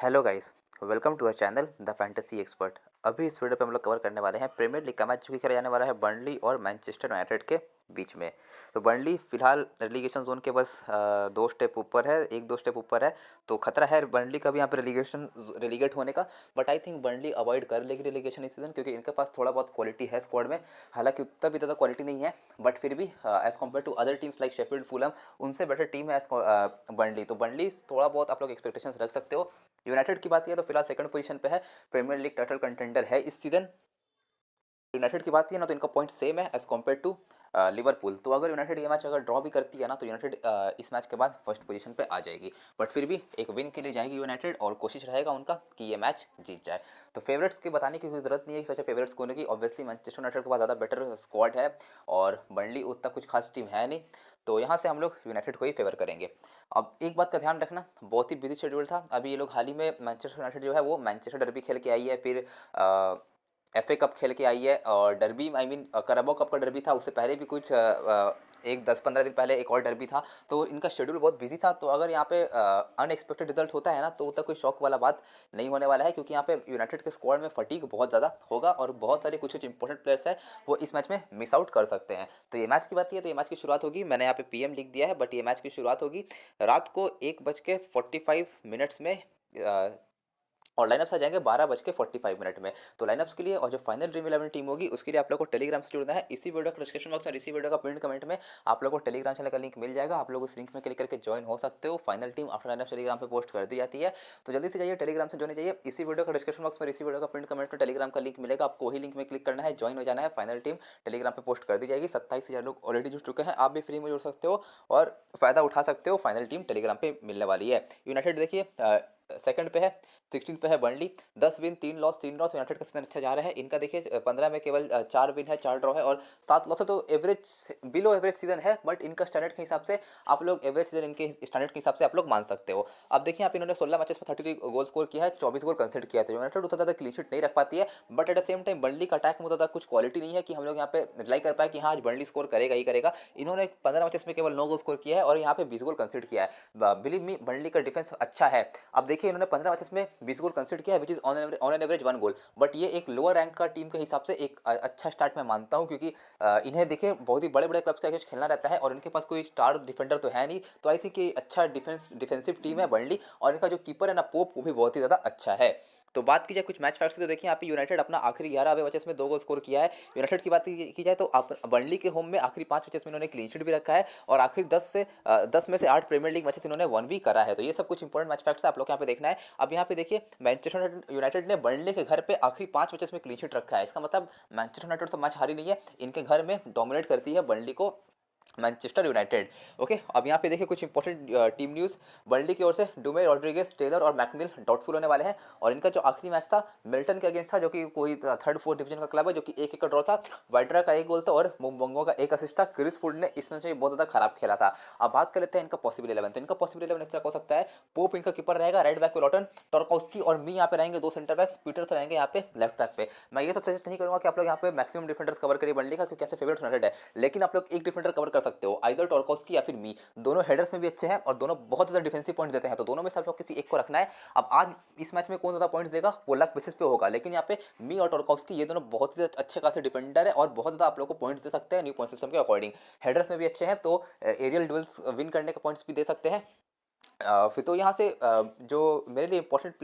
Hello guys, welcome to our channel the fantasy expert. अभी इस video पे हम लोग कवर करने वाले हैं प्रीमियर लीग का मैच जो कि खेला जाने वाला है बर्नली और मैनचेस्टर यूनाइटेड के बीच में। तो बर्नली फिलहाल रेलीगेशन जोन के बस 2 स्टेप ऊपर है, 1-2 स्टेप ऊपर है। तो खतरा है बर्नली का भी यहाँ पे रेलीगेट होने का। But I think Burnley avoid कर लेगी रेलीगेशन इस सीजन, क्योंकि इनके पास थोड़ा बहुत क्वालिटी है स्क्वाड में। हालांकि उतना भी ज़्यादा क्वालिटी नहीं है, बट फिर भी as compare to other teams like Sheffield, Fulham, उनसे बेटर टीम है बर्नली। तो बर्नली थोड़ा बहुत आप लोग एक्सपेक्टेशंस रख सकते हो। यूनाइटेड की बात किया तो फिलहाल सेकंड पोजीशन पे है, प्रीमियर लीग टाइटल कंटेंडर है इस सीजन। यूनाइटेड की बात की ना तो इनका पॉइंट सेम है एज कम्पेयर टू लिवरपूल। तो अगर यूनाइटेड ये मैच अगर ड्रॉ भी करती है ना तो यूनाइटेड इस मैच के बाद फर्स्ट पोजीशन पे आ जाएगी। बट फिर भी एक विन के लिए जाएगी यूनाइटेड और कोशिश रहेगा उनका कि ये मैच जीत जाए। तो फेवरेट्स की बताने की कोई जरूरत नहीं है कि सोचा फेवरेट्स कौन है। ऑब्वियसली मैनचेस्टर यूनाइटेड के पास ज़्यादा बेटर स्क्वाड है और बर्नली उतना कुछ खास टीम है नहीं। तो यहाँ से हम लोग यूनाइटेड को ही फेवर करेंगे। अब एक बात का ध्यान रखना, बहुत ही बिजी शेड्यूल था। अभी ये लोग हाल ही में मैनचेस्टर यूनाइटेड जो है वो मैनचेस्टर डर्बी खेल के आई है, फिर एफए कप खेल के आई है और डर्बी आई मीन कराबो कप का डर्बी था। उससे पहले भी कुछ एक 10-15 दिन पहले एक और डर्बी था। तो इनका शेड्यूल बहुत बिजी था। तो अगर यहाँ पे अनएक्सपेक्टेड रिजल्ट होता है ना तो उतना कोई शौक वाला बात नहीं होने वाला है, क्योंकि यहाँ पे यूनाइटेड के स्क्वाड में फटीक बहुत ज़्यादा होगा और बहुत सारे कुछ कुछ इंपॉर्टेंट प्लेयर्स हैं वो इस मैच में मिस आउट कर सकते हैं। तो ये मैच की बात है तो ये मैच की शुरुआत होगी, मैंने यहाँ पे पीएम लिख दिया है, बट ये मैच की शुरुआत होगी रात को 1:45 में और लाइनअप्स आ जाएंगे 12:45 में। तो लाइनअप्स के लिए और जो फाइनल ड्रीम 11 टीम होगी उसके लिए आप लोग को टेलीग्राम से जुड़ना है। इसी वीडियो का डिस्क्रिप्शन बॉक्स और इसी वीडियो का पिन कमेंट में आप लोग को टेलीग्राम चैनल का लिंक मिल जाएगा। आप लोग उस लिंक में क्लिक करके ज्वाइन हो सकते हो। Final team after lineup Telegram पे पोस्ट कर दी जाती है। तो जल्दी से जाइए टेलीग्राम से ज्वाइन जाइए। इसी वीडियो का डिस्क्रिप्शन बॉक्स में इसी वीडियो का पिन कमेंट में टेलीग्राम का लिंक मिलेगा, आपको वही लिंक में क्लिक करना है, ज्वाइन हो जाना है। फाइनल टीम टेलीग्राम पे पोस्ट कर दी जाएगी। 27,000 लोग ऑलरेडी जुड़ चुके हैं, आप भी फ्री में जुड़ सकते हो और फायदा उठा सकते हो। फाइनल टीम टेलीग्राम पे मिलने वाली है। यूनाइटेड देखिए सेकंड पे है, 16 पे है बर्नली। 10 विन 3 लॉस यूनाइटेड का सीजन अच्छा जा रहा है। इनका देखिए 15 में केवल 4 विन है, 4 ड्रॉ है और 7 लॉस है। तो एवरेज बिलो एवरेज सीजन है, बट इनका स्टैंडर्ड के हिसाब से आप लोग एवरेज सीजन इनके स्टैंडर्ड के हिसाब से आप लोग मान सकते हो। अब देखिए आप इन्होंने 16 मैचेस में 33 गोल स्कोर किया है, 24 गोल कंसीडर किया है। तो यूनाइटेड उतना ज़्यादा क्लीन शीट नहीं रख पाती है, but at the same time Burnley का अटैक में उतना कुछ क्वालिटी नहीं है कि हम लोग यहाँ पे रिलाई कर पाए कि हाँ आज बर्नली स्कोर करेगा ही करेगा। इन्होंने 15 मैचेस में केवल 9 गोल स्कोर किया है और यहाँ पे 20 गोल कंसीडर किया है। बिलीव मी बर्नली का डिफेंस अच्छा है। अब देखिए इन्होंने 15 मैचेस में 20 गोल कंसीडर किया है, which is on an average 1 goal. But ये एक लोअर रैंक का टीम के हिसाब से एक अच्छा स्टार्ट मैं मानता हूँ, क्योंकि इन्हें देखिए बहुत ही बड़े बड़े क्लब्स का मैच खेलना रहता है और इनके पास कोई स्टार डिफेंडर तो है नहीं। तो आई थिंक ये अच्छा डिफेंसिव टीम है बर्नली। और इनका जो कीपर है ना पोप, वो भी बहुत ही ज़्यादा अच्छा है। तो बात की जाए कुछ मैच फैक्ट्स की तो देखिए यहाँ पे यूनाइटेड अपना आखिरी 11 अवे मैचेस में 2 गोल स्कोर किया है। यूनाइटेड की बात की जाए तो आप बर्नली के होम में आखिरी 5 मैचेस में इन्होंने क्लीन शीट भी रखा है और आखिरी 10 में से 8 प्रीमियर लीग मैचेस इन्होंने वन भी करा है। तो ये सब कुछ इंपॉर्टेंट मैच फैक्ट्स है, आप लोग यहाँ पे देखना है। अब यहाँ पे देखिए मैनचेस्टर यूनाइटेड ने बर्नली के घर पे आखिरी 5 मैचेस में क्लीन शीट रखा है। इसका मतलब मैनचेस्टर यूनाइटेड तो मैच हारी नहीं है, इनके घर में डोमिनेट करती है बर्नली को मैनचेस्टर यूनाइटेड। ओके, अब यहाँ पे देखिए कुछ इंपॉर्टेंट टीम न्यूज़। बर्नली की ओर से डुमे, रॉड्रिगेज, टेलर और मैकनिल डाउटफुल होने वाले हैं। और इनका जो आखिरी मैच था मिल्टन के अगेंस्ट था, जो कि कोई थर्ड फोर्थ डिवीजन का क्लब है, जो कि 1-1 का ड्रॉ था। वाइड्रा का 1 गोल था और मुंबंगो का 1 असिस्ट था। क्रिस वुड ने इस मैच में बहुत ज़्यादा खराब खेला था। अब बात कर लेते हैं इनका पॉसिबल 11। तो इनका पॉसिबल 11 इस तरह हो सकता है, पोप इनका कीपर रहेगा, राइट बैक पे लॉटन, टॉर्कोस्की और मी यहाँ पे रहेंगे 2 सेंटर बैक्स, पीटर्स रहेंगे यहाँ पे लेफ्ट बैक पे। मैं ये तो सजेस्ट नहीं करूँगा कि आप लोग यहाँ पे मैक्सिमम डिफेंडर्स कवर करिए बर्नली का, क्योंकि ऐसे फेवरेट यूनाइटेड है। लेकिन आप लोग एक डिफेंडर कवर कर सकते हो, आइदर टॉर्कोस्की या फिर मी। दोनों हेडर्स में भी अच्छे हैं और दोनों बहुत ज़्यादा डिफेंसिव पॉइंट्स देते हैं। तो दोनों में से आप लोग किसी एक को रखना है। अब आज इस मैच में कौन ज़्यादा पॉइंट्स देगा वो लक बेसिस पे होगा, लेकिन यहाँ पे मी और टॉर्कोस्की ये दोनों बहुत ही अच्छे खासे डिफेंडर है और बहुत ज़्यादा आप लोग को पॉइंट्स दे सकते हैं न्यू पॉइंट सिस्टम के अकॉर्डिंग। हेडर्स में भी अच्छे हैं, तो एरियल डुएल्स विन करने के पॉइंट्स भी दे सकते हैं। फिर तो यहाँ से जो मेरे लिए इंपॉर्टेंट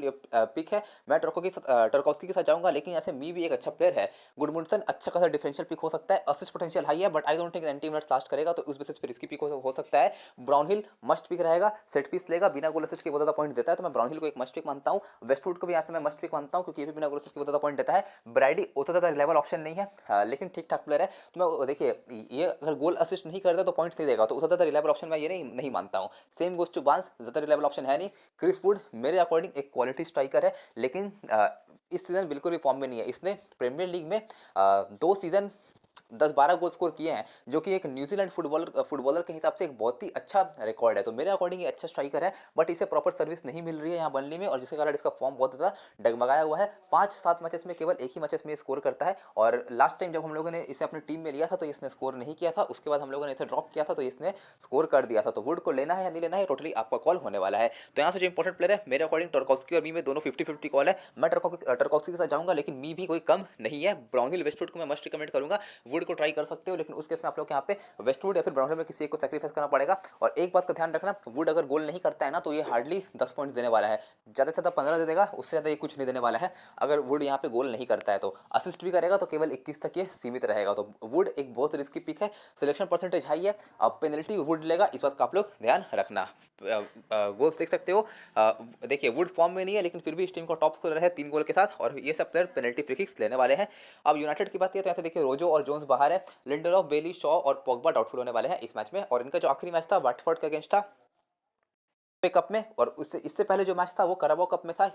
पिक है, मैं टर्कोस्की के साथ जाऊंगा। लेकिन यहाँ से मी भी एक अच्छा प्लेयर है। गुडमुंडसन अच्छा खासा डिफरेंशियल पिक हो सकता है, असिस्ट पोटेंशियल हाई है, but I don't think 90 minutes last करेगा, तो उस बेसिस पे रिस्की पिक हो सकता है। ब्राउनहिल मस्ट पिक रहेगा, सेट पीस लेगा, बिना गोल असिस्ट के बहुत ज़्यादा पॉइंट देता है, तो मैं ब्राउनहिल को एक मस्ट पिक मानता हूँ। वेस्टवुड को भी यहाँ से मैं मस्ट पिक मानता हूँ, क्योंकि ये भी बिना गोल असिस्ट के बहुत ज़्यादा पॉइंट देता है। ब्राइडी उतना ज़्यादा रिलायबल ऑप्शन नहीं है, लेकिन ठीक ठाक प्लेयर है। तो मैं देखिए ये अगर गोल असिस्ट नहीं करता तो पॉइंट्स नहीं देगा, तो उतना ज़्यादा रिलायबल ऑप्शन मैं ये नहीं मानता हूँ। सेम गोज टू बांस, ज़्यादा रिलायबल ऑप्शन है नहीं। क्रिस वुड मेरे अकॉर्डिंग एक क्वालिटी स्ट्राइकर है, लेकिन इस सीज़न बिल्कुल भी फॉर्म में नहीं है। इसने प्रीमियर लीग में 2 सीज़न 10-12 गोल स्कोर किए हैं, जो कि एक न्यूजीलैंड फुटबॉलर के हिसाब से एक बहुत ही अच्छा रिकॉर्ड है। तो मेरे अकॉर्डिंग ये अच्छा स्ट्राइकर है, बट इसे प्रॉपर सर्विस नहीं मिल रही है यहाँ बर्नली में, और जिसके कारण इसका फॉर्म बहुत ज़्यादा डगमगाया हुआ है। 5-7 मैचेस में केवल एक ही मैचेस में स्कोर करता है, और लास्ट टाइम जब हम लोगों ने इसे अपनी टीम में लिया था तो इसने स्कोर नहीं किया था। उसके बाद हम लोगों ने इसे ड्रॉप किया था तो इसने स्कोर कर दिया था। तो वुड को लेना है या नहीं लेना है, टोटली आपका कॉल होने वाला है। तो यहाँ से जो इंपॉर्टेंट प्लेयर है मेरे अकॉर्डिंग, टर्कॉव्स्की और मी में दोनों 50-50 कॉल है। मैं टर्कॉव्स्की के साथ जाऊंगा, लेकिन मी भी कोई कम नहीं है। ब्राउनहिल वेस्टवुड को मैं मस्ट रिकमेंड करूंगा। वुड को ट्राई कर सकते हो, लेकिन उस केस में आप लोग यहाँ पे वेस्टवुड या फिर ब्राउनहिल में किसी एक को सैक्रिफाइस करना पड़ेगा। और एक बात का ध्यान रखना, वुड अगर गोल नहीं करता है ना तो ये हार्डली 10 पॉइंट देने वाला है, ज़्यादा से ज़्यादा 15 दे देगा, उससे ज़्यादा ये कुछ नहीं देने वाला है अगर वुड यहाँ पे गोल नहीं करता है। तो असिस्ट भी करेगा तो केवल 21 तक ये सीमित रहेगा। तो वुड एक बहुत रिस्की पिक है, सिलेक्शन परसेंटेज हाई है। अब पेनल्टी वुड लेगा, इस बात का आप लोग ध्यान रखना। गोल्स देख सकते हो, देखिए वुड फॉर्म में नहीं है, लेकिन फिर भी इस टीम का टॉप स्कोरर है 3 गोल के साथ, और ये सब प्लेयर पेनल्टी फ्री किक्स लेने वाले हैं। अब यूनाइटेड की बात करें तो ऐसे देखिए रोजो और जोन्स बाहर है, लिंडलॉफ, बेली, शॉ और पोग्बा डाउटफुल होने वाले हैं इस मैच में। और इनका जो आखिरी मैच था वाटफोर्ड के अगेंस्ट था कप में, और उससे इससे पहले जो मैच था वो कराबो कप में था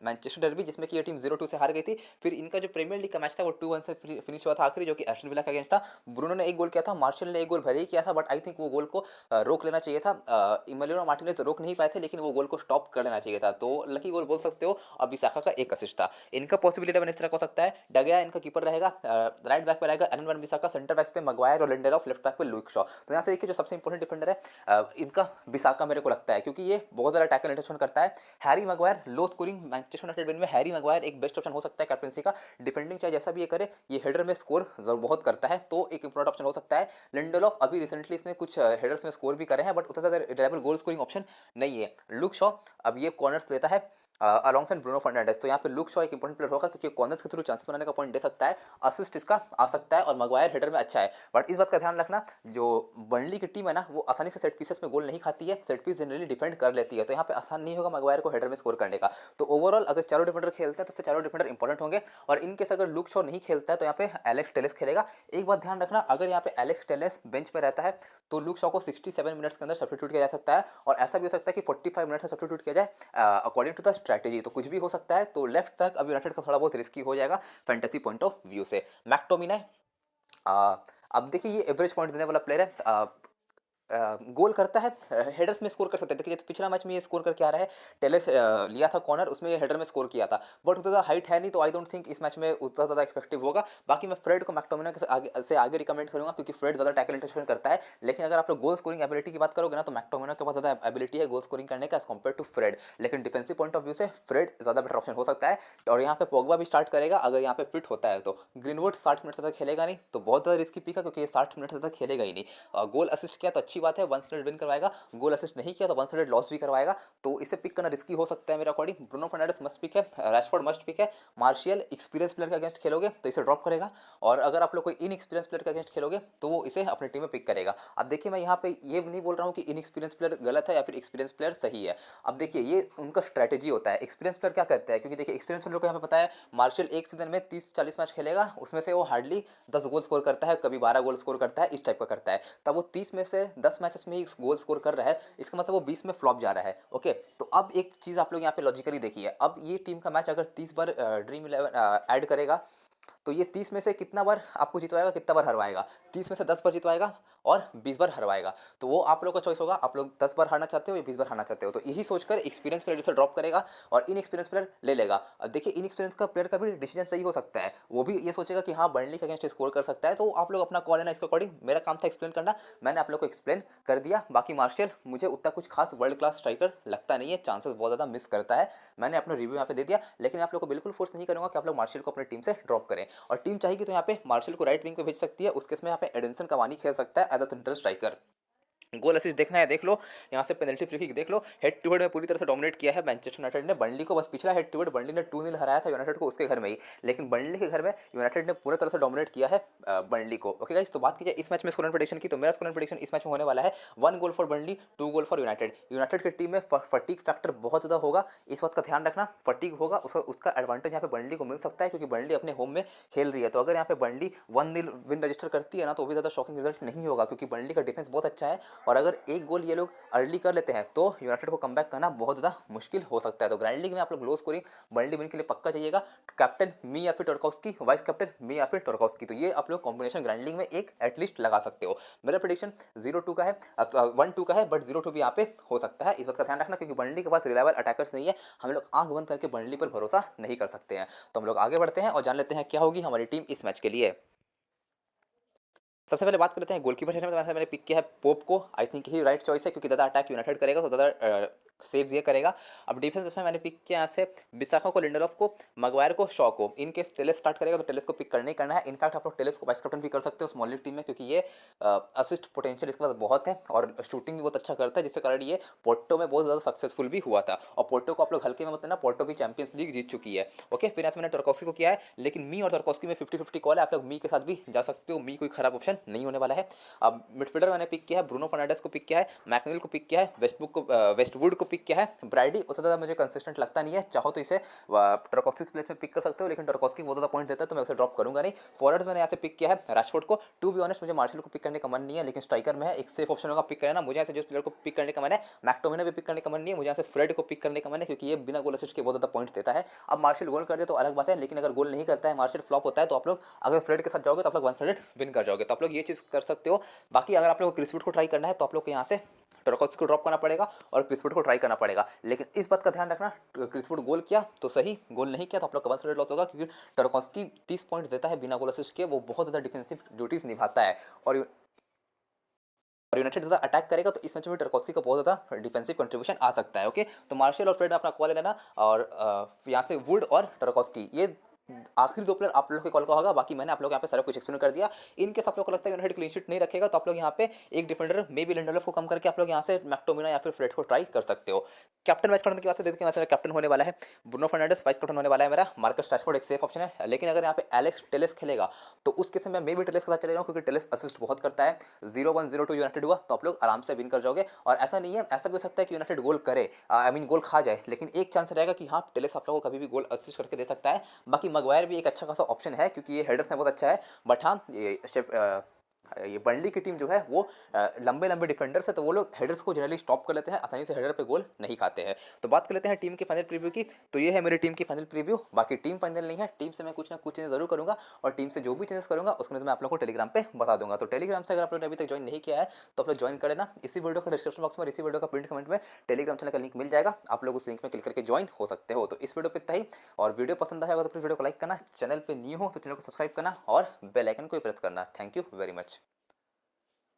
मैनचेस्टर डर्बी, जिसमें कि ये टीम 0-2 से हार गई थी। फिर इनका जो प्रीमियर लीग का मैच था वो 2-1 से फिनिश हुआ था आखिरी, जो कि एस्टन विला के अगेंस्ट था। ब्रूनो ने एक गोल किया था, मार्शल ने एक गोल भले ही किया था, बट आई थिंक वो गोल को रोक लेना चाहिए था। इमलियानो मार्टिनेज रोक नहीं पाए थे, लेकिन वो गोल को स्टॉप कर लेना चाहिए था। तो लकी गोल बोल सकते हो। अब बिसाका का एक असिस्ट था। इनका पॉसिबिलिटी इस तरह हो सकता है, डगया इनका कीपर रहेगा, राइट बैक पे रहेगा एरन वन बिसाका, सेंटर बैक पे मगवायर और लिंडेलॉफ, लेफ्ट बैक पे लुइक शॉ। तो यहाँ से देखिए जो सबसे इंपॉर्टेंट डिफेंडर है इनका बिसाका मेरे को लगता है, क्योंकि ये बहुत ज़्यादा टैकल इंटरसेप्शन करता है। Harry Maguire low scoring, Manchester United win में हैरी मैग्वायर एक बेस्ट ऑप्शन हो सकता है कैप्टनसी का। डिफेंडिंग चाहे जैसा भी ये करे, ये हेडर में स्कोर बहुत करता है, तो एक इंपॉर्टेंट ऑप्शन हो सकता है। लिंडेलॉफ अभी रिसेंटली इसने कुछ हेडर्स में स्कोर भी करे हैं, बट उतना ज़्यादा रिलायबल गोल स्कोरिंग ऑप्शन नहीं है। लुक शॉ अब ये कॉर्नर्स लेता है अलॉन्ग साइड ब्रूनो फर्नांडिस, तो यहाँ पे लुक शॉ एक इंपॉर्टेंट प्लेयर होगा, क्योंकि कॉर्नर्स के थ्रू चांसेस बनाने का पॉइंट दे सकता है, असिस्ट इसका आ सकता है, और मगवायर हेडर में अच्छा है। बट इस बात का ध्यान रखना, जो बर्नली की टीम है ना वो आसानी से सेट पीसेस में गोल नहीं खाती है, सेट पीस जनरली डिफेंड कर लेती है, तो यहाँ पे आसान नहीं होगा मगवायर को हेडर में स्कोर करने का। तो ओवरऑल अगर चारों डिफेंडर खेलते हैं तो चारों डिफेंडर इंपॉर्टेंट होंगे। और इनकेस अगर लुक शॉ नहीं खेलता है तो यहाँ पे एलेक्स टेलेस खेलेगा। एक बात ध्यान रखना, अगर यहाँ पे एलेक्स टेलेस बेंच पे रहता है तो लुक शॉ को 67 मिनट्स के अंदर सब्स्टिट्यूट किया जा सकता है, और ऐसा भी हो सकता है कि 45 मिनट में सब्स्टिट्यूट किया जाए अकॉर्डिंग टू द स्ट्रैटेजी, तो कुछ भी हो सकता है। तो लेफ्ट बैक अब यूनाइटेड का थोड़ा बहुत रिस्की हो जाएगा फैंटेसी पॉइंट ऑफ व्यू से। मैकटोमिनाई अब देखिए ये एवरेज पॉइंट देने वाला प्लेयर है, गोल करता है, हेडर्स में स्कोर कर सकता है। देखिए पिछला मैच में ये स्कोर करके आ रहा है, टेलेस लिया था कॉर्नर, उसमें ये हेडर में स्कोर किया था, बट उतना ज़्यादा हाइट है नहीं, तो आई डोंट थिंक इस मैच में उतना ज़्यादा इफेक्टिव होगा। बाकी मैं फ्रेड को मैकटोमिनाई से आगे रिकमेंड करूंगा, क्योंकि फ्रेड ज़्यादा टैकल इंटरसेप्शन करता है। लेकिन अगर आप लोग गोल स्कोरिंग एबिलिटी की बात करोगे ना, तो मैकटोमिनाई के पास ज़्यादा एबिलिटी है गोल स्कोरिंग करने का एज कम्पेयर टू फ्रेड, लेकिन डिफेंसिव पॉइंट ऑफ व्यू से फ्रेड ज़्यादा बेटर ऑप्शन हो सकता है। और यहाँ पे पोग्बा भी स्टार्ट करेगा अगर यहाँ पे फिट होता है तो। ग्रीनवुड 60 मिनट तक खेलेगा नहीं, तो बहुत ज़्यादा रिस्की पिक है, क्योंकि ये 60 मिनट तक खेलेगा ही नहीं। गोल असिस्ट किया तो अच्छी बात है, 1 विन करवाएगा, गोल असिस्ट नहीं किया तो 1 लॉस भी करवाएगा, तो इसे पिक करना रिस्की हो सकता है मेरे according. Bruno Fernandes must pick है, रैशफोर्ड मस्ट पिक है, मार्शियल एक्सपीरियंस प्लेयर के अगेंस्ट खेलोगे तो इसे ड्रॉप करेगा, और अगर आप लोग कोई इनएक्सपीरियंस प्लेयर के अगेंस्ट खेलोगे तो वो इसे अपनी टीम में पिक करेगा। अब देखिए मैं यहाँ पे ये नहीं बोल रहा हूँ कि इनएक्सपीरियंस प्लेयर गलत है या फिर एक्सपीरियंस प्लेयर सही है। अब देखिए ये उनका स्ट्रैटेजी होता है। एक्सपीरियंस प्लेयर क्या करता है, क्योंकि देखिए एक्सपीरियंस प्लेयर को यहाँ पे पता है मार्शियल एक सीजन में 30-40 मैच खेलेगा, उसमें से वो हार्डली 10 गोल स्कोर करता है, कभी 12 गोल स्कोर करता है, इस टाइप का करता है। तब वो 30 में से 10 मैचेस में ही गोल स्कोर कर रहा है, इसका मतलब वो 20 में फ्लॉप जा रहा है। ओके, तो अब एक चीज़ आप लोग यहाँ पे लॉजिकली देखिए, अब ये टीम का मैच अगर 30 बार ड्रीम 11 ऐड करेगा, तो ये 30 में से कितना बार आपको जितवाएगा, कितना बार हरवाएगा? 30 में से 10 बार जितवाएगा और 20 बार हरवाएगा। तो वो आप लोग का चॉइस होगा, आप लोग 10 बार हारना चाहते हो या 20 बार हारना चाहते हो। तो यही सोचकर एक्सपीरियंस प्लेयर इसे ड्रॉप करेगा और इनएक्सपीरियंस प्लेयर ले लेगा। अब देखिए इनएक्सपीरियंस का प्लेयर का भी डिसीजन सही हो सकता है, वो भी ये सोचेगा कि हाँ बर्नली के अगेंस्ट स्कोर कर सकता है। तो आप लोग अपना कॉल लेना, इसके अकॉर्डिंग मेरा काम था एक्सप्लेन करना, मैंने आप लोग को एक्सप्लेन कर दिया। बाकी मार्शियल मुझे उतना कुछ खास वर्ल्ड क्लास स्ट्राइकर लगता नहीं है, चांसेस बहुत ज़्यादा मिस करता है, मैंने अपना रिव्यू यहाँ पे दे दिया। लेकिन आप लोग को बिल्कुल फोर्स नहीं करूँगा कि आप लोग मार्शियल को अपनी टीम से ड्रॉप करें, और टीम चाहेगी तो यहाँ पे मार्शल को राइट विंग पे भेज सकती है, उसके इसमें यहाँ पे एडिंसन कवानी खेल सकता है as a central striker. Goal assist देखना है देख लो, यहाँ से पेनल्टी फ्री किक देख लो, हेड टू हेड में पूरी तरह से डोमिनेट किया है मैनचेस्टर यूनाइटेड ने बर्नली को। बस पिछला हेड टू हेड बर्नली ने 2-0 हराया था यूनाइटेड को उसके घर में ही, लेकिन बर्नली के घर में यूनाइटेड ने पूरी तरह से डोमिनेट किया है बर्नली को। ओके गाइस, तो बात की जाए इस मैच में स्कोर प्रेडिक्शन की, तो मेरा स्कोर प्रेडिक्शन इस मैच में होने वाला है 1 goal for Burnley, 2 goal for United. United की टीम में फटीक फैक्टर बहुत ज़्यादा होगा, इस बात का ध्यान रखना, फटीक होगा, उसका एडवांटेज यहाँ पे बर्नली को मिल सकता है, क्योंकि बर्नली अपने होम में खेल रही है। तो अगर यहाँ पे बर्नली 1-0 विन रजिस्टर करती है ना, तो भी ज़्यादा शॉकिंग रिजल्ट नहीं होगा, क्योंकि बर्नली का डिफेंस बहुत अच्छा है, और अगर एक गोल ये लोग अर्ली कर लेते हैं तो यूनाइटेड को कमबैक करना बहुत ज़्यादा मुश्किल हो सकता है। तो ग्रैंड लीग में आप लोग लो स्कोरिंग बर्नली विन के लिए पक्का चाहिएगा। कैप्टन मी या फिर टर्कॉस्की, वाइस कैप्टन मी या फिर टर्कॉस्की, तो ये आप लोग कॉम्बिनेशन ग्रैंड लीग में एक एटलीस्ट लगा सकते हो। मेरा प्रेडिक्शन 0-2 का है, 1-2 का है, बट 0-2 भी यहाँ पे हो सकता है। इस बात का ध्यान रखना क्योंकि बर्नली के पास रिलायबल अटैकर्स नहीं है, हम लोग आंख बंद करके बर्नली पर भरोसा नहीं कर सकते हैं। तो हम लोग आगे बढ़ते हैं और जान लेते हैं क्या होगी हमारी टीम इस मैच के लिए। सबसे पहले बात करते हैं गोलकीपर सेक्शन में। तो मैंने पिक किया है पोप को। I think he right choice है क्योंकि ज़्यादा अटैक यूनाइटेड करेगा तो ज़्यादा सेव्स ये करेगा। अब डिफेंस में मैंने पिक किया यहाँ से बिसाखा को, लिंडरॉफ को, मगवायर को, शॉ को। इन केस टेलेस स्टार्ट करेगा तो टेलेस को पिक करना ही करना है। इनफैक्ट आप लोग टेलेस को वाइस कैप्टन भी कर सकते हो स्मॉल लीग टीम में क्योंकि ये असिस्ट पोटेंशियल इसके पास बहुत है और शूटिंग भी बहुत अच्छा करता है, जिसके कारण ये पोर्टो में बहुत ज़्यादा सक्सेसफुल भी हुआ था। और पोर्टो को आप लोग हल्के में मत लेना, पोर्टो भी चैंपियंस लीग जीत चुकी है। ओके, फिर ऐसे मैंने टर्कॉस्की को किया है, लेकिन मी और टर्कॉस्की में 50-50 कॉल है। आप लोग मी के साथ भी जा सकते हो, मी कोई खराब ऑप्शन नहीं होने वाला है। अब मिडफील्डर मैंने पिक किया है, ब्रूनो फर्नांडिस को पिक किया है, मैकनील को पिक किया है, वेस्टवुड को पिक किया है। ब्राइडी उतना ज़्यादा मुझे कंसिस्टेंट लगता नहीं है, चाहो तो इसे टर्कॉस्की के प्लेस में पिक कर सकते हो, लेकिन टर्कॉस्की बहुत ज़्यादा पॉइंट देता है तो मैं उसे ड्रॉप करूंगा नहीं। फॉरवर्ड्स मैंने यहाँ से पिक किया है रैशफोर्ड को। टू बी ऑनेस्ट मुझे मार्शल को पिक करने का मन नहीं है, लेकिन स्ट्राइकर में है, एक सेफ ऑप्शन होगा पिक करना। मुझे यहाँ से जिस प्लेयर को पिक करने का मन है, मैक्टोमिने भी पिक करने का मन नहीं है, मुझे यहाँ से फ्रेड को पिक करने का मन है क्योंकि ये बिना गोल असिस्ट के बहुत ज़्यादा पॉइंट्स देता है। अब मार्शल गोल कर दे तो अलग बात है, लेकिन अगर गोल नहीं करता है, मार्शल फ्लॉप होता है, तो आप लोग अगर फ्रेड के साथ जाओगे तो आप लोग 1 साइडेड विन कर जाओगे। तो आप लोग ये चीज़ कर सकते हो। बाकी अगर आप लोग को क्रिसवुड को ट्राई करना है तो आप लोग को यहाँ से टर्कॉस्की को ड्रॉप करना पड़ेगा और क्रिसवुड को ट्राई करना पड़ेगा। लेकिन इस बात का ध्यान रखना, क्रिसवुड गोल किया तो सही, गोल नहीं किया तो आप लोग का 1 साइडेड लॉस होगा क्योंकि टर्कॉस्की 30 पॉइंट्स देता है बिना गोल असिस्ट के, वो बहुत ज़्यादा डिफेंसिव ड्यूटीज निभाता है। और यूनाइटेड ज़्यादा अटैक करेगा तो इस मैच में टर्कॉस्की का बहुत ज़्यादा डिफेंसिव कंट्रीब्यूशन आ सकता है। ओके, तो मार्शल और फ्रेड अपना कॉल ले लेना और यहाँ से वुड और टर्कॉस्की, ये आखिरी दो प्लेयर आप लोग के कॉल का होगा। बाकी मैंने आप लोग यहाँ पे सारा कुछ एक्सप्लेन कर दिया। इन केस आप लोग को लगता है यूनाइटेड क्लीन शीट नहीं रखेगा तो आप लोग यहाँ पे एक डिफेंडर मे बी लिंडरलोफ को कम करके आप लोग यहाँ से मैक्टोमिना या फिर फ्रेड को ट्राई कर सकते हो। कैप्टन वाइस कैप्टन की बात देखते हैं, कैप्टन होने वाला है ब्रूनो फर्नांडिस, वाइस कैप्टन होने वाला है मेरा मार्कस रैशफोर्ड, एक सेफ ऑप्शन है। लेकिन अगर यहाँ पे एलेक्स टेलेस खेलेगा तो उस केस में मैं मे बी टेलेस के साथ चले रहा हूँ क्योंकि टेलेस असिस्ट बहुत करता है। 0-1 0-2 यूनाइटेड हुआ तो आप लोग आराम से विन कर जाओगे। और ऐसा नहीं है, ऐसा भी हो सकता है कि यूनाइटेड गोल करे, आई मीन गोल खा जाए, लेकिन एक चांस रहेगा कि हाँ टेलेस आप लोगों को कभी भी गोल असिस्ट करके दे सकता है। बाकी मगवायर भी एक अच्छा खासा ऑप्शन है क्योंकि ये हेडर्स में बहुत अच्छा है। बट हाँ ये बर्नली की टीम जो है वो लंबे लंबे डिफेंडर्स है तो वो लोग हेडर्स को जनरली स्टॉप कर लेते हैं, आसानी से हेडर पे गोल नहीं खाते हैं। तो बात कर लेते हैं टीम के फाइनल प्रीव्यू की। तो ये है मेरी टीम की फाइनल प्रीव्यू। बाकी टीम फाइनल नहीं है, टीम से मैं कुछ ना कुछ चेंज जरूर करूंगा और टीम से जो भी चेंजेस करूंगा उसमें तो मैं आप लोग को टेलीग्राम पे बता दूंगा। तो टेलीग्राम से अगर आप लोगों ने अभी तक ज्वाइन नहीं किया है तो आप लोग ज्वाइन कर लेना। इसी वीडियो का डिस्क्रिप्शन बॉक्स में, इसी वीडियो का प्रिंट कमेंट में टेलीग्राम चैनल का लिंक मिल जाएगा, आप लोग उस लिंक में क्लिक करके ज्वाइन हो सकते हो। तो इस वीडियो पे इतना ही, और वीडियो पसंद आएगा तो प्लीज वीडियो को लाइक करना, चैनल पे न्यू हो तो चैनल को सब्सक्राइब करना और बेल आइकन को प्रेस करना। Thank you very much.